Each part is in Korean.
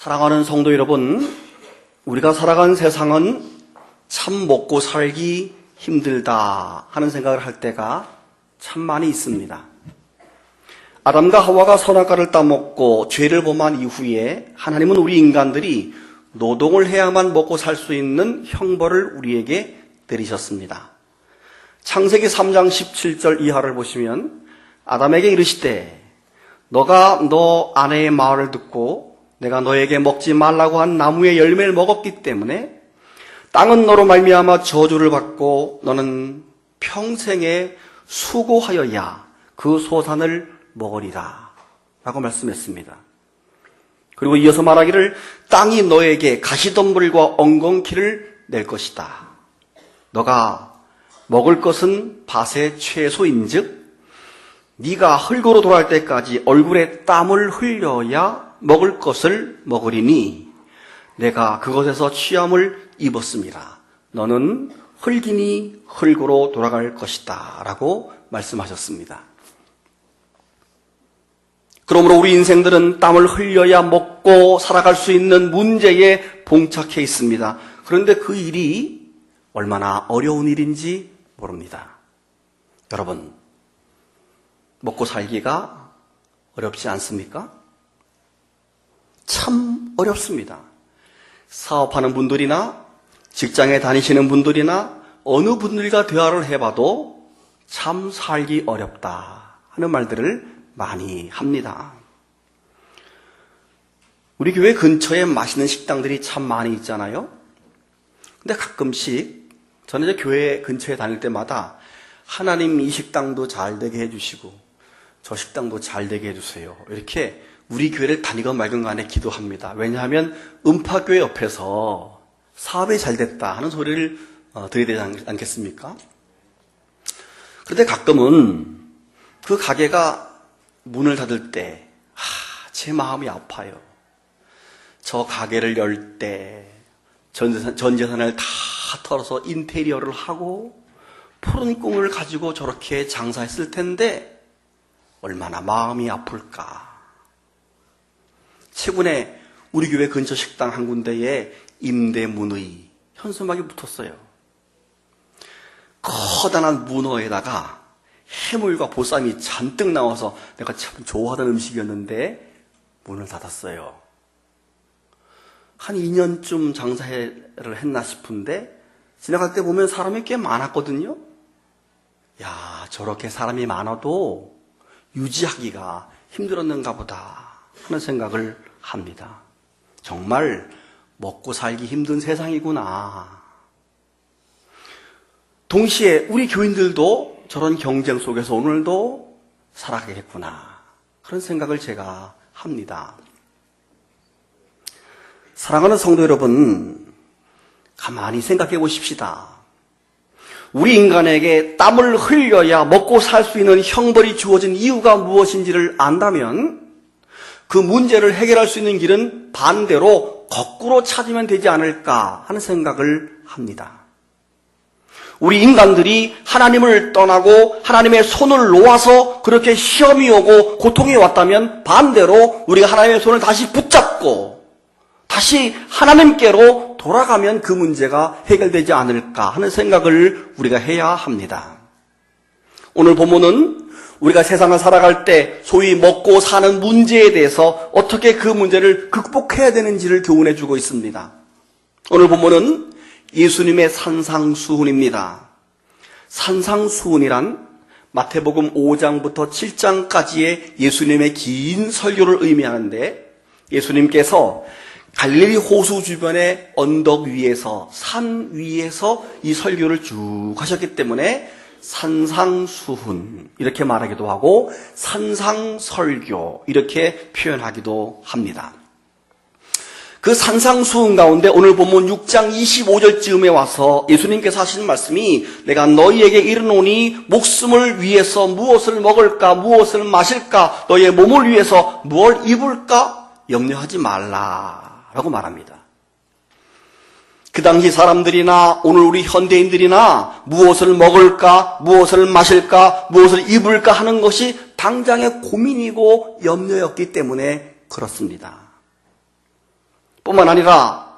사랑하는 성도 여러분, 우리가 살아가는 세상은 참 먹고 살기 힘들다 하는 생각을 할 때가 참 많이 있습니다. 아담과 하와가 선악과를 따먹고 죄를 범한 이후에 하나님은 우리 인간들이 노동을 해야만 먹고 살 수 있는 형벌을 우리에게 내리셨습니다. 창세기 3장 17절 이하를 보시면 아담에게 이르시되 너가 너 아내의 말을 듣고 내가 너에게 먹지 말라고 한 나무의 열매를 먹었기 때문에 땅은 너로 말미암아 저주를 받고 너는 평생에 수고하여야 그 소산을 먹으리라 라고 말씀했습니다. 그리고 이어서 말하기를 땅이 너에게 가시덤불과 엉겅퀴를 낼 것이다. 너가 먹을 것은 밭의 채소인즉 네가 흙으로 돌아갈 때까지 얼굴에 땀을 흘려야 먹을 것을 먹으리니 내가 그것에서 취함을 입었습니다. 너는 흙이니 흙으로 돌아갈 것이다 라고 말씀하셨습니다. 그러므로 우리 인생들은 땀을 흘려야 먹고 살아갈 수 있는 문제에 봉착해 있습니다. 그런데 그 일이 얼마나 어려운 일인지 모릅니다. 여러분, 먹고 살기가 어렵지 않습니까? 참 어렵습니다. 사업하는 분들이나 직장에 다니시는 분들이나 어느 분들과 대화를 해봐도 참 살기 어렵다 하는 말들을 많이 합니다. 우리 교회 근처에 맛있는 식당들이 참 많이 있잖아요. 근데 가끔씩 저는 이제 교회 근처에 다닐 때마다 하나님 이 식당도 잘 되게 해주시고 저 식당도 잘 되게 해주세요. 이렇게 우리 교회를 다니건 말건 간에 기도합니다. 왜냐하면 음파교회 옆에서 사업이 잘 됐다 하는 소리를 들어야 되지 않겠습니까? 그런데 가끔은 그 가게가 문을 닫을 때 제 마음이 아파요. 저 가게를 열 때 전 재산을 다 털어서 인테리어를 하고 푸른 꿈을 가지고 저렇게 장사했을 텐데 얼마나 마음이 아플까. 최근에 우리 교회 근처 식당 한 군데에 임대문의 현수막이 붙었어요. 커다란 문어에다가 해물과 보쌈이 잔뜩 나와서 내가 참 좋아하던 음식이었는데 문을 닫았어요. 한 2년쯤 장사를 했나 싶은데 지나갈 때 보면 사람이 꽤 많았거든요. 야, 저렇게 사람이 많아도 유지하기가 힘들었는가 보다 하는 생각을 합니다. 정말 먹고 살기 힘든 세상이구나. 동시에 우리 교인들도 저런 경쟁 속에서 오늘도 살아가겠구나. 그런 생각을 제가 합니다. 사랑하는 성도 여러분, 가만히 생각해 보십시다. 우리 인간에게 땀을 흘려야 먹고 살 수 있는 형벌이 주어진 이유가 무엇인지를 안다면 그 문제를 해결할 수 있는 길은 반대로 거꾸로 찾으면 되지 않을까 하는 생각을 합니다. 우리 인간들이 하나님을 떠나고 하나님의 손을 놓아서 그렇게 시험이 오고 고통이 왔다면 반대로 우리가 하나님의 손을 다시 붙잡고 다시 하나님께로 돌아가면 그 문제가 해결되지 않을까 하는 생각을 우리가 해야 합니다. 오늘 본문은 우리가 세상을 살아갈 때 소위 먹고 사는 문제에 대해서 어떻게 그 문제를 극복해야 되는지를 교훈해 주고 있습니다. 오늘 본문은 예수님의 산상수훈입니다. 산상수훈이란 마태복음 5장부터 7장까지의 예수님의 긴 설교를 의미하는데 예수님께서 갈릴리 호수 주변의 언덕 위에서 산 위에서 이 설교를 쭉 하셨기 때문에 산상수훈 이렇게 말하기도 하고 산상설교 이렇게 표현하기도 합니다. 그 산상수훈 가운데 오늘 본문 6장 25절쯤에 와서 예수님께서 하시는 말씀이 내가 너희에게 이르노니 목숨을 위해서 무엇을 먹을까 무엇을 마실까 너희의 몸을 위해서 무엇을 입을까 염려하지 말라라고 말합니다. 그 당시 사람들이나 오늘 우리 현대인들이나 무엇을 먹을까 무엇을 마실까 무엇을 입을까 하는 것이 당장의 고민이고 염려였기 때문에 그렇습니다. 뿐만 아니라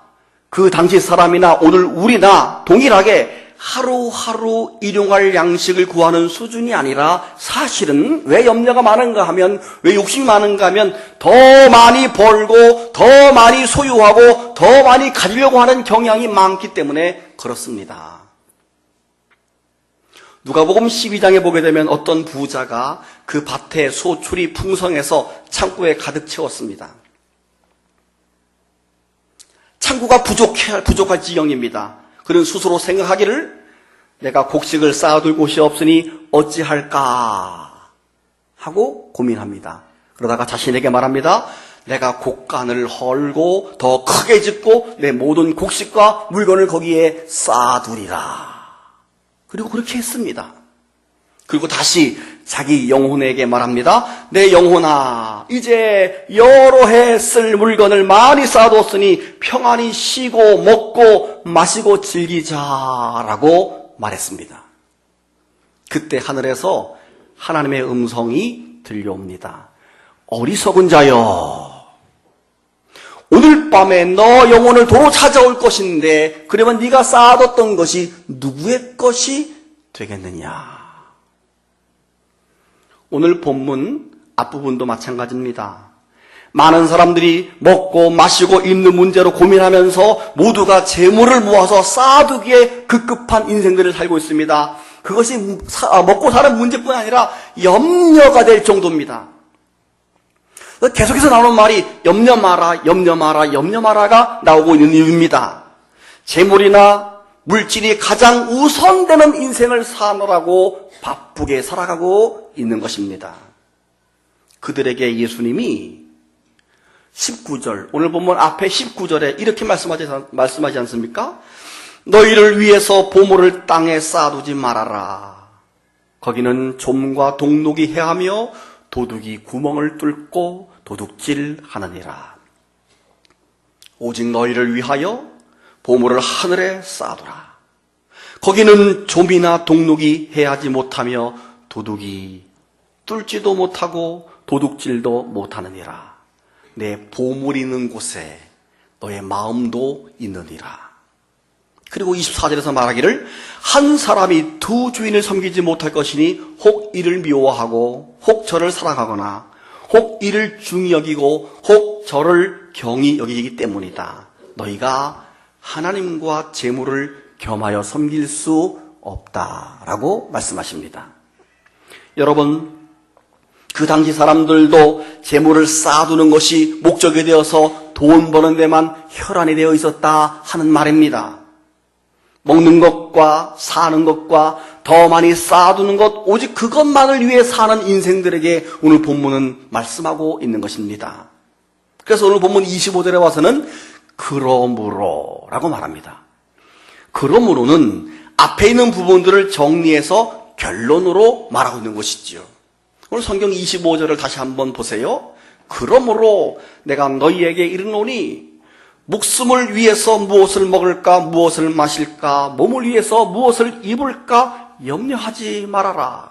그 당시 사람이나 오늘 우리나 동일하게 하루하루 일용할 양식을 구하는 수준이 아니라 사실은 왜 염려가 많은가 하면, 왜 욕심이 많은가 하면 더 많이 벌고 더 많이 소유하고 더 많이 가지려고 하는 경향이 많기 때문에 그렇습니다. 누가복음 12장에 보게 되면 어떤 부자가 그 밭에 소출이 풍성해서 창고에 가득 채웠습니다. 창고가 부족할 지경입니다. 그는 스스로 생각하기를 내가 곡식을 쌓아둘 곳이 없으니 어찌할까 하고 고민합니다. 그러다가 자신에게 말합니다. 내가 곡간을 헐고 더 크게 짓고 내 모든 곡식과 물건을 거기에 쌓아두리라. 그리고 그렇게 했습니다. 그리고 다시 자기 영혼에게 말합니다. 내 영혼아, 이제 여러 해 쓸 물건을 많이 쌓아뒀으니 평안히 쉬고 먹고 마시고 즐기자라고 말했습니다. 그때 하늘에서 하나님의 음성이 들려옵니다. 어리석은 자여, 오늘 밤에 너 영혼을 도로 찾아올 것인데 그러면 네가 쌓아뒀던 것이 누구의 것이 되겠느냐. 오늘 본문 앞부분도 마찬가지입니다. 많은 사람들이 먹고 마시고 입는 문제로 고민하면서 모두가 재물을 모아서 쌓아두기에 급급한 인생들을 살고 있습니다. 그것이 먹고 사는 문제뿐 아니라 염려가 될 정도입니다. 계속해서 나오는 말이 염려 마라, 염려 마라, 염려 마라가 나오고 있는 이유입니다. 재물이나 물질이 가장 우선되는 인생을 사느라고 바쁘게 살아가고 있는 것입니다. 그들에게 예수님이 19절, 오늘 보면 앞에 19절에 이렇게 말씀하지 않습니까? 너희를 위해서 보물을 땅에 쌓아두지 말아라. 거기는 좀과 동록이 해하며 도둑이 구멍을 뚫고 도둑질하느니라. 오직 너희를 위하여 보물을 하늘에 쌓아두라. 거기는 좀이나 동록이 해하지 못하며 도둑이 뚫지도 못하고 도둑질도 못하느니라. 내 보물이 있는 곳에 너의 마음도 있느니라. 그리고 24절에서 말하기를 한 사람이 두 주인을 섬기지 못할 것이니 혹 이를 미워하고 혹 저를 사랑하거나 혹 이를 중히 여기고 혹 저를 경히 여기기 때문이다. 너희가 하나님과 재물을 겸하여 섬길 수 없다라고 말씀하십니다. 여러분, 그 당시 사람들도 재물을 쌓아두는 것이 목적이 되어서 돈 버는 데만 혈안이 되어 있었다 하는 말입니다. 먹는 것과 사는 것과 더 많이 쌓아두는 것, 오직 그것만을 위해 사는 인생들에게 오늘 본문은 말씀하고 있는 것입니다. 그래서 오늘 본문 25절에 와서는 그러므로 라고 말합니다. 그러므로는 앞에 있는 부분들을 정리해서 결론으로 말하고 있는 것이지요. 오늘 성경 25절을 다시 한번 보세요. 그러므로 내가 너희에게 이르노니 목숨을 위해서 무엇을 먹을까, 무엇을 마실까, 몸을 위해서 무엇을 입을까 염려하지 말아라.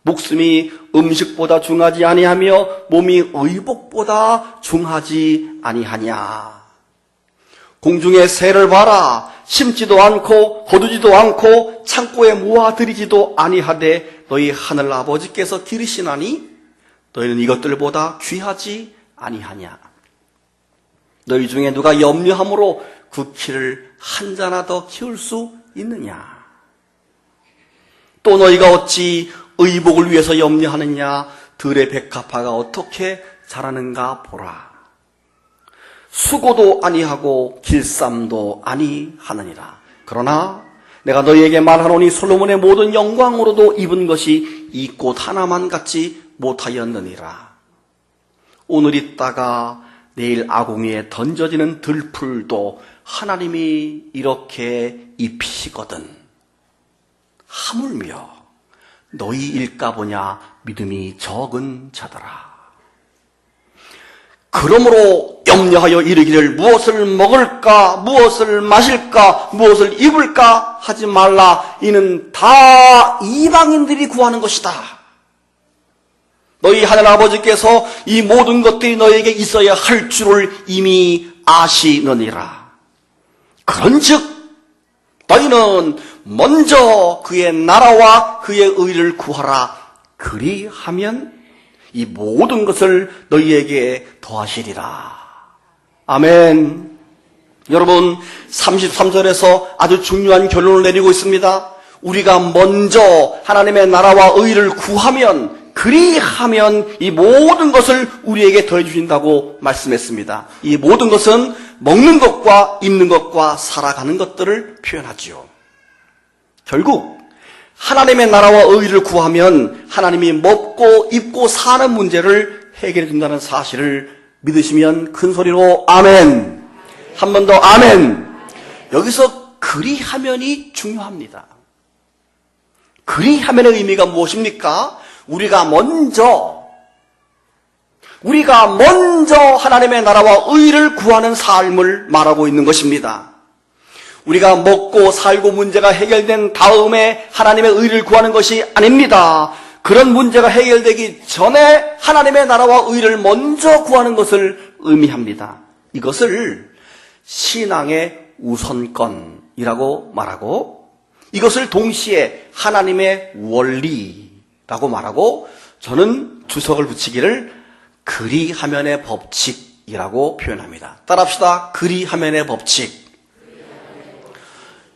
목숨이 음식보다 중하지 아니하며 몸이 의복보다 중하지 아니하냐. 공중의 새를 봐라. 심지도 않고 거두지도 않고 창고에 모아들이지도 아니하되 너희 하늘 아버지께서 기르시나니 너희는 이것들보다 귀하지 아니하냐. 너희 중에 누가 염려함으로 그 키를 한 자나 더 키울 수 있느냐. 또 너희가 어찌 의복을 위해서 염려하느냐. 들의 백합화가 어떻게 자라는가 보라. 수고도 아니하고 길쌈도 아니하느니라. 그러나 내가 너희에게 말하노니 솔로몬의 모든 영광으로도 입은 것이 이 꽃 하나만 같지 못하였느니라. 오늘 있다가 내일 아궁이에 던져지는 들풀도 하나님이 이렇게 입히시거든. 하물며 너희 일까보냐 믿음이 적은 자더라. 그러므로 염려하여 이르기를 무엇을 먹을까, 무엇을 마실까, 무엇을 입을까 하지 말라. 이는 다 이방인들이 구하는 것이다. 너희 하늘 아버지께서 이 모든 것들이 너에게 있어야 할 줄을 이미 아시느니라. 그런즉 너희는 먼저 그의 나라와 그의 의를 구하라. 그리하면 이 모든 것을 너희에게 더하시리라. 아멘. 여러분, 33절에서 아주 중요한 결론을 내리고 있습니다. 우리가 먼저 하나님의 나라와 의를 구하면, 그리하면 이 모든 것을 우리에게 더해 주신다고 말씀했습니다. 이 모든 것은 먹는 것과 입는 것과 살아가는 것들을 표현하지요. 결국 하나님의 나라와 의를 구하면 하나님이 먹고 입고 사는 문제를 해결해 준다는 사실을 믿으시면 큰 소리로 아멘. 한 번 더 아멘. 여기서 그리하면이 중요합니다. 그리하면의 의미가 무엇입니까? 우리가 먼저 하나님의 나라와 의를 구하는 삶을 말하고 있는 것입니다. 우리가 먹고 살고 문제가 해결된 다음에 하나님의 의를 구하는 것이 아닙니다. 그런 문제가 해결되기 전에 하나님의 나라와 의를 먼저 구하는 것을 의미합니다. 이것을 신앙의 우선권이라고 말하고, 이것을 동시에 하나님의 원리라고 말하고, 저는 주석을 붙이기를 그리하면의 법칙이라고 표현합니다. 따라합시다. 그리하면의 법칙.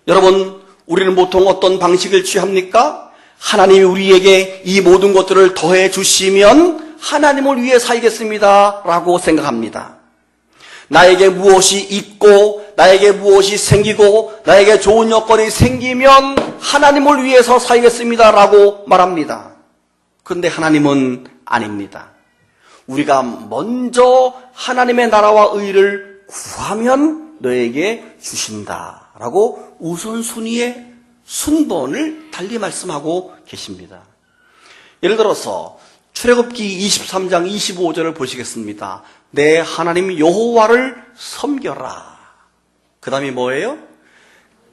여러분, 우리는 보통 어떤 방식을 취합니까? 하나님이 우리에게 이 모든 것들을 더해 주시면 하나님을 위해 살겠습니다 라고 생각합니다. 나에게 무엇이 있고 나에게 무엇이 생기고 나에게 좋은 여건이 생기면 하나님을 위해서 살겠습니다 라고 말합니다. 그런데 하나님은 아닙니다. 우리가 먼저 하나님의 나라와 의를 구하면 너에게 주신다라고 우선순위의 순번을 달리 말씀하고 계십니다. 예를 들어서 출애굽기 23장 25절을 보시겠습니다. 내 하나님 여호와를 섬겨라. 그 다음이 뭐예요?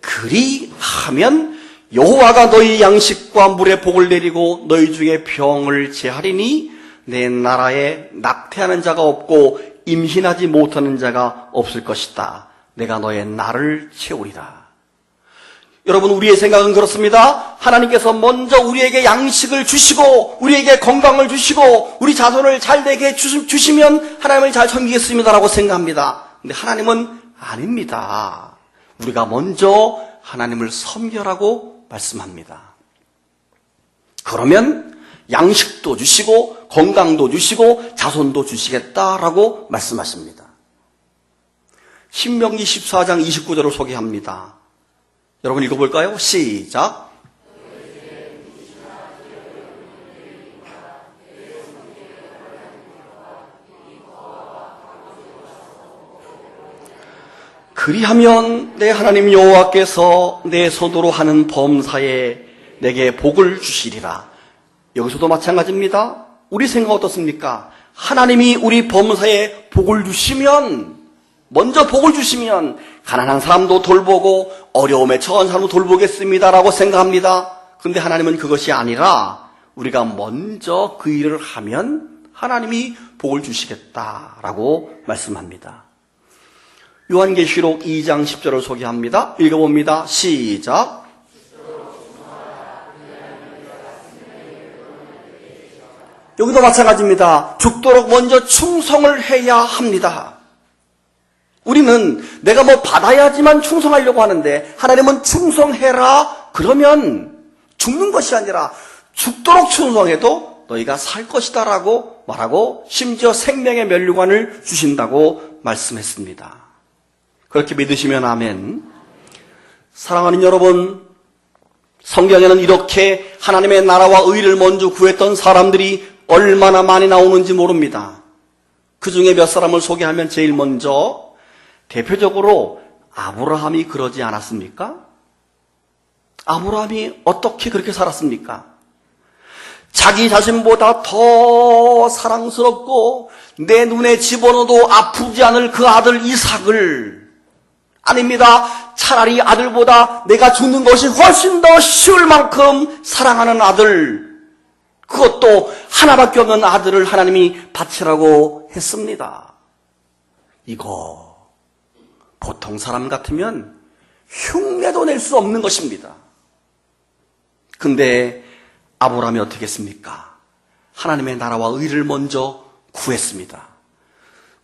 그리하면 여호와가 너희 양식과 물에 복을 내리고 너희 중에 병을 제하리니 내 나라에 낙태하는 자가 없고 임신하지 못하는 자가 없을 것이다. 내가 너의 날을 채우리라. 여러분, 우리의 생각은 그렇습니다. 하나님께서 먼저 우리에게 양식을 주시고 우리에게 건강을 주시고 우리 자손을 잘 되게 주시면 하나님을 잘 섬기겠습니다라고 생각합니다. 근데 하나님은 아닙니다. 우리가 먼저 하나님을 섬겨라고 말씀합니다. 그러면 양식도 주시고 건강도 주시고 자손도 주시겠다라고 말씀하십니다. 신명기 14장 29절을 소개합니다. 여러분 읽어볼까요? 시작. 그리하면 내 하나님 여호와께서 내 손으로 하는 범사에 내게 복을 주시리라. 여기서도 마찬가지입니다. 우리 생각 어떻습니까? 하나님이 우리 범사에 복을 주시면, 먼저 복을 주시면 가난한 사람도 돌보고 어려움에 처한 사람도 돌보겠습니다라고 생각합니다. 그런데 하나님은 그것이 아니라 우리가 먼저 그 일을 하면 하나님이 복을 주시겠다라고 말씀합니다. 요한계시록 2장 10절을 소개합니다. 읽어봅니다. 시작. 여기도 마찬가지입니다. 죽도록 먼저 충성을 해야 합니다. 우리는 내가 뭐 받아야지만 충성하려고 하는데 하나님은 충성해라 그러면 죽는 것이 아니라 죽도록 충성해도 너희가 살 것이다 라고 말하고 심지어 생명의 면류관을 주신다고 말씀했습니다. 그렇게 믿으시면 아멘. 사랑하는 여러분, 성경에는 이렇게 하나님의 나라와 의를 먼저 구했던 사람들이 얼마나 많이 나오는지 모릅니다. 그 중에 몇 사람을 소개하면 제일 먼저 대표적으로 아브라함이 그러지 않았습니까? 아브라함이 어떻게 그렇게 살았습니까? 자기 자신보다 더 사랑스럽고 내 눈에 집어넣어도 아프지 않을 그 아들 이삭을, 아닙니다. 차라리 아들보다 내가 죽는 것이 훨씬 더 쉬울 만큼 사랑하는 아들, 그것도 하나밖에 없는 아들을 하나님이 바치라고 했습니다. 이거 보통 사람 같으면 흉내도 낼 수 없는 것입니다. 근데 아브라함이 어떻게 했습니까? 하나님의 나라와 의를 먼저 구했습니다.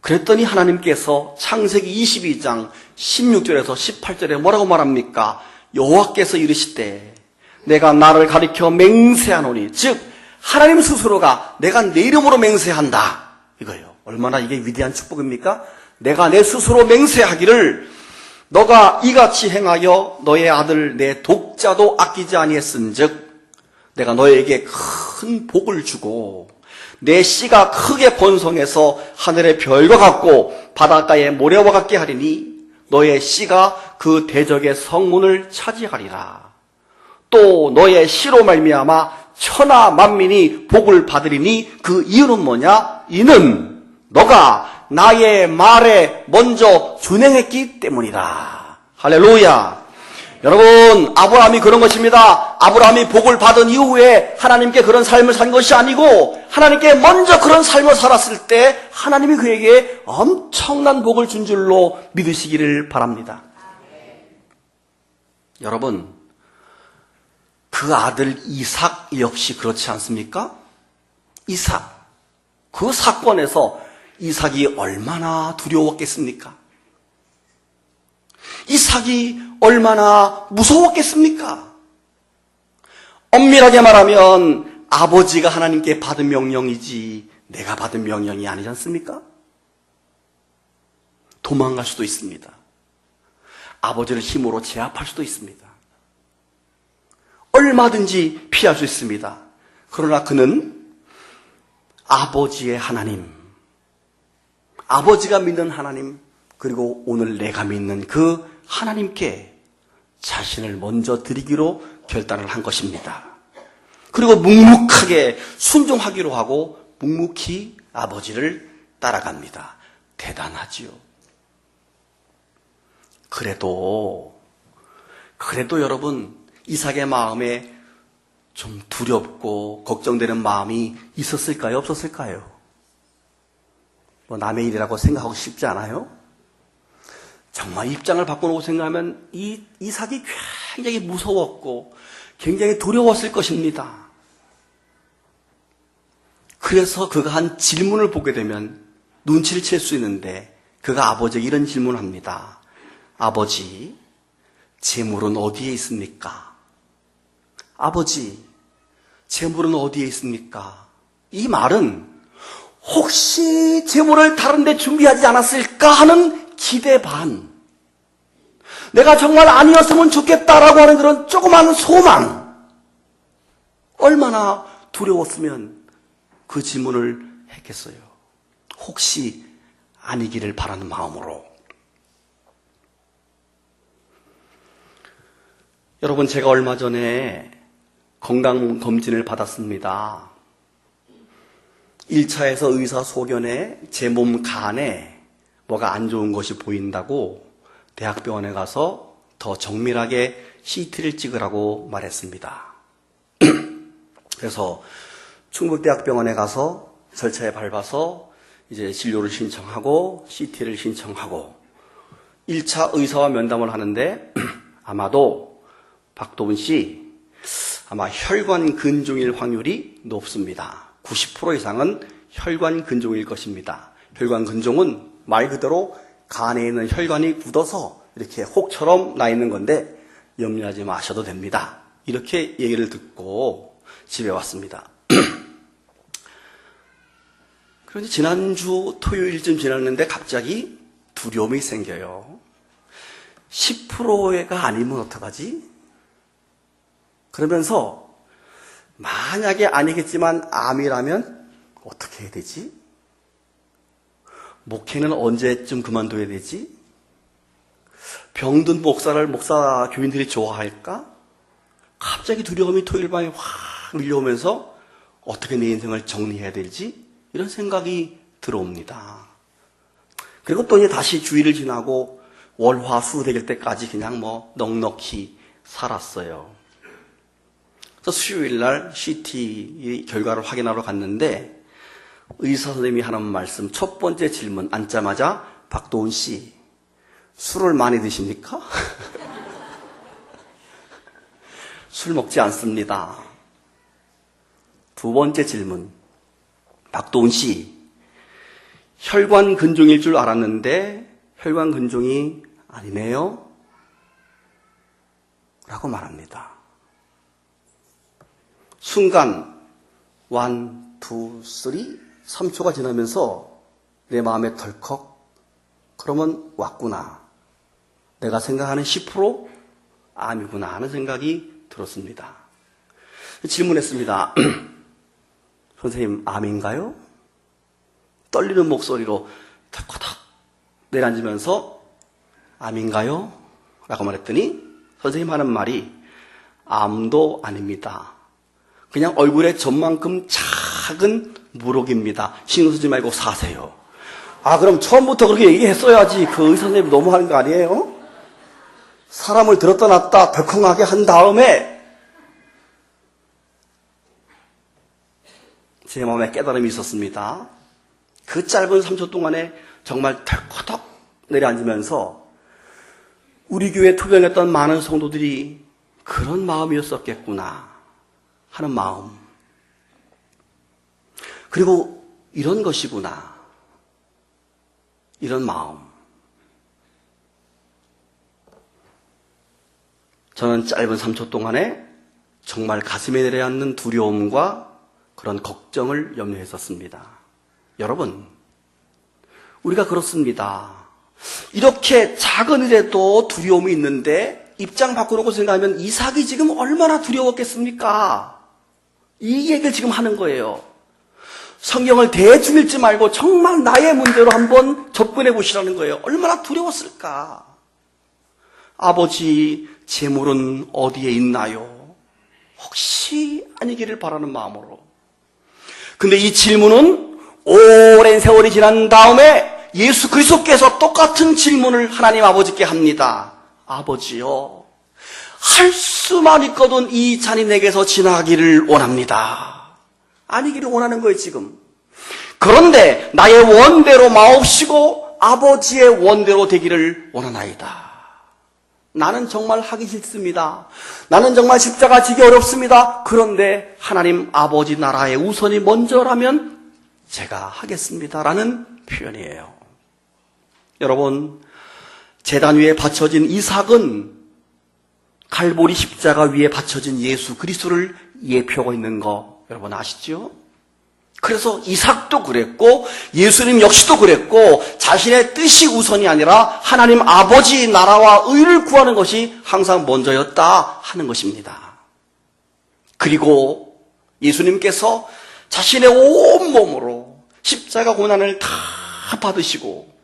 그랬더니 하나님께서 창세기 22장 16절에서 18절에 뭐라고 말합니까? 여호와께서 이르시되 내가 나를 가리켜 맹세하노니, 즉 하나님 스스로가 내가 내 이름으로 맹세한다, 이거예요. 얼마나 이게 위대한 축복입니까? 내가 내 스스로 맹세하기를 너가 이같이 행하여 너의 아들 내 독자도 아끼지 아니했은즉 내가 너에게 큰 복을 주고 내 씨가 크게 번성해서 하늘의 별과 같고 바닷가의 모래와 같게 하리니 너의 씨가 그 대적의 성문을 차지하리라. 또 너의 씨로 말미암아 천하 만민이 복을 받으리니 그 이유는 뭐냐? 이는 너가 나의 말에 먼저 준행했기 때문이다. 할렐루야. 여러분, 아브라함이 그런 것입니다. 아브라함이 복을 받은 이후에 하나님께 그런 삶을 산 것이 아니고 하나님께 먼저 그런 삶을 살았을 때 하나님이 그에게 엄청난 복을 준 줄로 믿으시기를 바랍니다. 여러분, 그 아들 이삭 역시 그렇지 않습니까? 이삭, 그 사건에서 이삭이 얼마나 두려웠겠습니까? 이삭이 얼마나 무서웠겠습니까? 엄밀하게 말하면 아버지가 하나님께 받은 명령이지 내가 받은 명령이 아니지 않습니까? 도망갈 수도 있습니다. 아버지를 힘으로 제압할 수도 있습니다. 얼마든지 피할 수 있습니다. 그러나 그는 아버지의 하나님, 아버지가 믿는 하나님, 그리고 오늘 내가 믿는 그 하나님께 자신을 먼저 드리기로 결단을 한 것입니다. 그리고 묵묵하게 순종하기로 하고 묵묵히 아버지를 따라갑니다. 대단하지요. 그래도 여러분, 이삭의 마음에 좀 두렵고 걱정되는 마음이 있었을까요? 없었을까요? 뭐 남의 일이라고 생각하고 싶지 않아요? 정말 입장을 바꿔놓고 생각하면 이삭이 굉장히 무서웠고 굉장히 두려웠을 것입니다. 그래서 그가 한 질문을 보게 되면 눈치를 챌 수 있는데 그가 아버지에게 이런 질문을 합니다. 아버지, 재물은 어디에 있습니까? 아버지, 재물은 어디에 있습니까? 이 말은 혹시 재물을 다른 데 준비하지 않았을까 하는 기대 반, 내가 정말 아니었으면 좋겠다라고 하는 그런 조그만 소망, 얼마나 두려웠으면 그 질문을 했겠어요. 혹시 아니기를 바라는 마음으로. 여러분, 제가 얼마 전에 건강검진을 받았습니다. 1차에서 의사 소견에 제 몸 간에 뭐가 안 좋은 것이 보인다고 대학병원에 가서 더 정밀하게 CT를 찍으라고 말했습니다. 그래서 충북대학병원에 가서 절차에 밟아서 이제 진료를 신청하고 CT를 신청하고 1차 의사와 면담을 하는데 아마도 박도훈 씨, 아마 혈관 근종일 확률이 높습니다. 90% 이상은 혈관 근종일 것입니다. 혈관 근종은 말 그대로 간에 있는 혈관이 굳어서 이렇게 혹처럼 나 있는 건데 염려하지 마셔도 됩니다. 이렇게 얘기를 듣고 집에 왔습니다. 그런데 지난주 토요일쯤 지났는데 갑자기 두려움이 생겨요. 10%가 아니면 어떡하지? 그러면서 만약에 아니겠지만 암이라면 어떻게 해야 되지? 목회는 언제쯤 그만둬야 되지? 병든 목사 교인들이 좋아할까? 갑자기 두려움이 토요일 밤에 확 밀려오면서 어떻게 내 인생을 정리해야 될지 이런 생각이 들어옵니다. 그리고 또 이제 다시 주일을 지나고 월화수 되길 때까지 그냥 넉넉히 살았어요. 그래서 수요일 날 CT 결과를 확인하러 갔는데 의사 선생님이 하는 말씀, 첫 번째 질문 앉자마자 박도훈 씨, 술을 많이 드십니까? 술 먹지 않습니다. 두 번째 질문. 박도훈 씨, 혈관 근종일 줄 알았는데 혈관 근종이 아니네요? 라고 말합니다. 순간 1, 2, 3, 3초가 지나면서 내 마음에 덜컥 그러면 왔구나. 내가 생각하는 10% 암이구나 하는 생각이 들었습니다. 질문했습니다. 선생님, 암인가요? 떨리는 목소리로 턱턱 내려앉으면서 암인가요? 라고 말했더니 선생님 하는 말이 암도 아닙니다. 그냥 얼굴에 점만큼 작은 물혹입니다. 신경 쓰지 말고 사세요. 아, 그럼 처음부터 그렇게 얘기했어야지. 그 의사 선생님 너무하는 거 아니에요? 사람을 들었다 놨다 덜컹하게 한 다음에 제 마음에 깨달음이 있었습니다. 그 짧은 3초 동안에 정말 덜커덕 내려앉으면서 우리 교회에 투병했던 많은 성도들이 그런 마음이었었겠구나 하는 마음. 그리고 이런 것이구나. 이런 마음. 저는 짧은 3초 동안에 정말 가슴에 내려앉는 두려움과 그런 걱정을 염려했었습니다. 여러분, 우리가 그렇습니다. 이렇게 작은 일에도 두려움이 있는데 입장 바꾸놓고 생각하면 이삭이 지금 얼마나 두려웠겠습니까? 이 얘기를 지금 하는 거예요. 성경을 대충 읽지 말고 정말 나의 문제로 한번 접근해 보시라는 거예요. 얼마나 두려웠을까? 아버지, 재물은 어디에 있나요? 혹시 아니기를 바라는 마음으로. 근데 이 질문은 오랜 세월이 지난 다음에 예수 그리스도께서 똑같은 질문을 하나님 아버지께 합니다. 아버지요, 할 수만 있거든 이 잔이 내게서 지나가기를 원합니다. 아니기를 원하는 거예요, 지금. 그런데 나의 원대로 마옵시고 아버지의 원대로 되기를 원하나이다. 나는 정말 하기 싫습니다. 나는 정말 십자가 지기 어렵습니다. 그런데 하나님 아버지 나라의 우선이 먼저라면 제가 하겠습니다. 라는 표현이에요. 여러분, 제단 위에 바쳐진 이삭은 갈보리 십자가 위에 바쳐진 예수 그리스도를 예표하고 있는 거 여러분 아시죠? 그래서 이삭도 그랬고 예수님 역시도 그랬고 자신의 뜻이 우선이 아니라 하나님 아버지 나라와 의를 구하는 것이 항상 먼저였다 하는 것입니다. 그리고 예수님께서 자신의 온몸으로 십자가 고난을 다 받으시고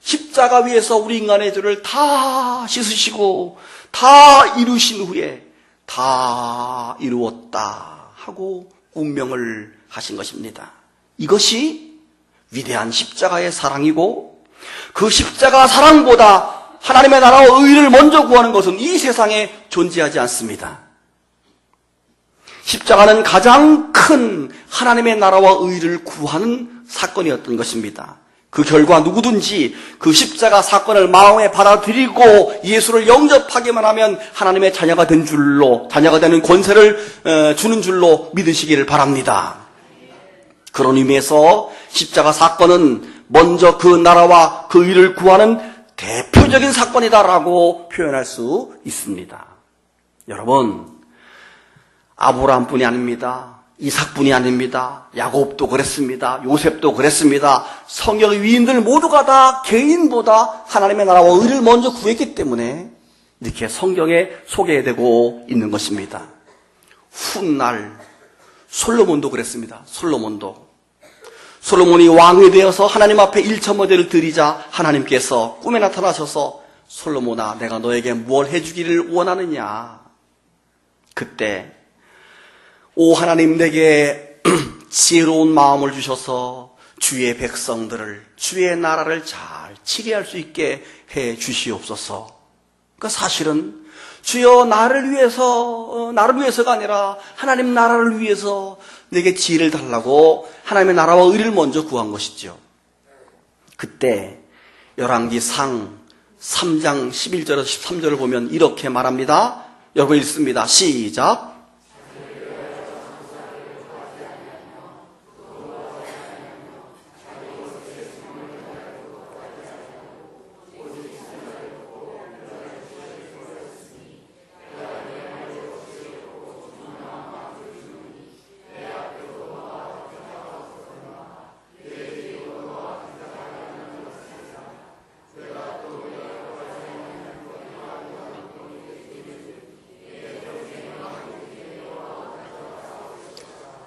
십자가 위에서 우리 인간의 죄를 다 씻으시고 다 이루신 후에 다 이루었다 하고 운명을 하신 것입니다. 이것이 위대한 십자가의 사랑이고 그 십자가 사랑보다 하나님의 나라와 의를 먼저 구하는 것은 이 세상에 존재하지 않습니다. 십자가는 가장 큰 하나님의 나라와 의를 구하는 사건이었던 것입니다. 그 결과 누구든지 그 십자가 사건을 마음에 받아들이고 예수를 영접하기만 하면 하나님의 자녀가 된 줄로, 자녀가 되는 권세를 주는 줄로 믿으시기를 바랍니다. 그런 의미에서 십자가 사건은 먼저 그 나라와 그 의를 구하는 대표적인 사건이다라고 표현할 수 있습니다. 여러분, 아브라함뿐이 아닙니다. 이삭뿐이 아닙니다. 야곱도 그랬습니다. 요셉도 그랬습니다. 성경의 위인들 모두가 다 개인보다 하나님의 나라와 의를 먼저 구했기 때문에 이렇게 성경에 소개되고 있는 것입니다. 훗날 솔로몬도 그랬습니다. 솔로몬이 왕이 되어서 하나님 앞에 일천모제를 드리자 하나님께서 꿈에 나타나셔서 솔로몬아, 내가 너에게 뭘 해주기를 원하느냐. 그때 오 하나님, 내게 지혜로운 마음을 주셔서 주의 백성들을, 주의 나라를 잘 치리할 수 있게 해 주시옵소서. 그러니까 사실은 주여 나를 위해서가 아니라 하나님 나라를 위해서 내게 지혜를 달라고 하나님의 나라와 의를 먼저 구한 것이죠. 그때 열왕기상 3장 11절에서 13절을 보면 이렇게 말합니다. 여러분 읽습니다. 시작.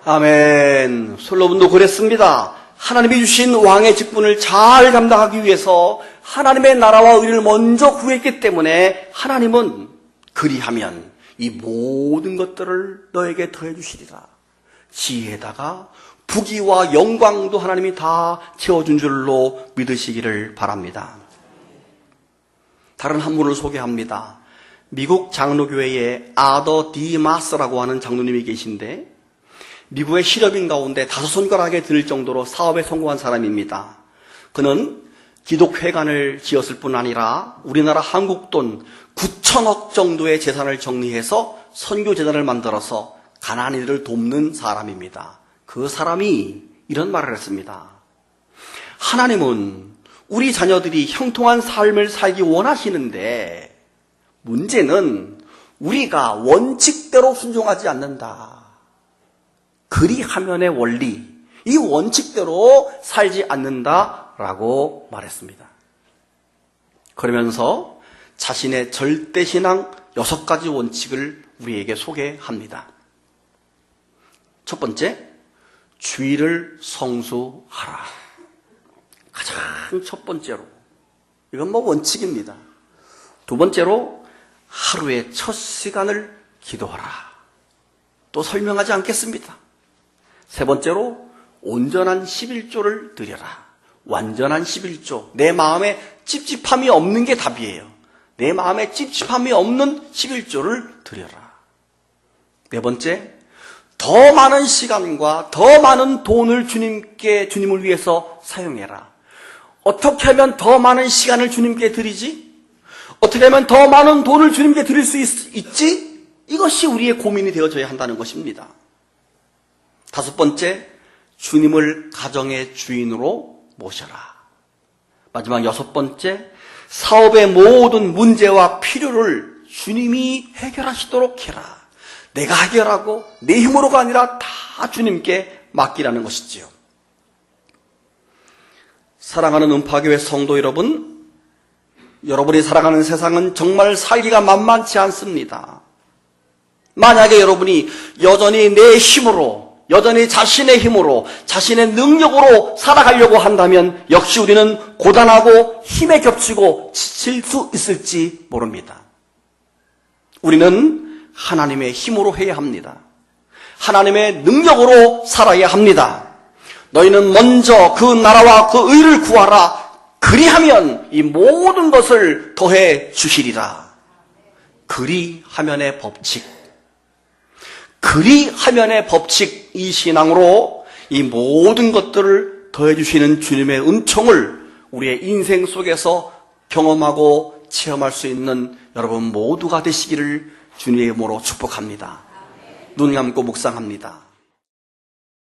아멘. 솔로몬도 그랬습니다. 하나님이 주신 왕의 직분을 잘 감당하기 위해서 하나님의 나라와 의를 먼저 구했기 때문에 하나님은 그리하면 이 모든 것들을 너에게 더해 주시리라. 지혜에다가 부귀와 영광도 하나님이 다 채워준 줄로 믿으시기를 바랍니다. 다른 한 분을 소개합니다. 미국 장로교회에 아더 디 마스라고 하는 장로님이 계신데 미국의 실업인 가운데 5손가락에 들 정도로 사업에 성공한 사람입니다. 그는 기독회관을 지었을 뿐 아니라 우리나라 한국 돈 9천억 정도의 재산을 정리해서 선교재단을 만들어서 가난이들을 돕는 사람입니다. 그 사람이 이런 말을 했습니다. 하나님은 우리 자녀들이 형통한 삶을 살기 원하시는데 문제는 우리가 원칙대로 순종하지 않는다. 그리하면의 원리, 이 원칙대로 살지 않는다라고 말했습니다. 그러면서 자신의 절대신앙 6가지 원칙을 우리에게 소개합니다. 첫 번째, 주의를 성수하라. 가장 첫 번째로. 이건 원칙입니다. 두 번째로, 하루의 첫 시간을 기도하라. 또 설명하지 않겠습니다. 세 번째로 온전한 11조를 드려라. 완전한 11조. 내 마음에 찝찝함이 없는 게 답이에요. 내 마음에 찝찝함이 없는 11조를 드려라. 네 번째, 더 많은 시간과 더 많은 돈을 주님을 위해서 사용해라. 어떻게 하면 더 많은 시간을 주님께 드리지? 어떻게 하면 더 많은 돈을 주님께 드릴 수 있지? 이것이 우리의 고민이 되어져야 한다는 것입니다. 다섯 번째, 주님을 가정의 주인으로 모셔라. 마지막 여섯 번째, 사업의 모든 문제와 필요를 주님이 해결하시도록 해라. 내가 해결하고 내 힘으로가 아니라 다 주님께 맡기라는 것이지요. 사랑하는 음파교회 성도 여러분, 여러분이 살아가는 세상은 정말 살기가 만만치 않습니다. 만약에 여러분이 여전히 내 힘으로, 여전히 자신의 힘으로, 자신의 능력으로 살아가려고 한다면 역시 우리는 고단하고 힘에 겹치고 지칠 수 있을지 모릅니다. 우리는 하나님의 힘으로 해야 합니다. 하나님의 능력으로 살아야 합니다. 너희는 먼저 그 나라와 그 의를 구하라. 그리하면 이 모든 것을 더해 주시리라. 그리하면의 법칙. 그리하면의 법칙, 이 신앙으로 이 모든 것들을 더해 주시는 주님의 은총을 우리의 인생 속에서 경험하고 체험할 수 있는 여러분 모두가 되시기를 주님의 이름으로 축복합니다. 눈 감고 묵상합니다.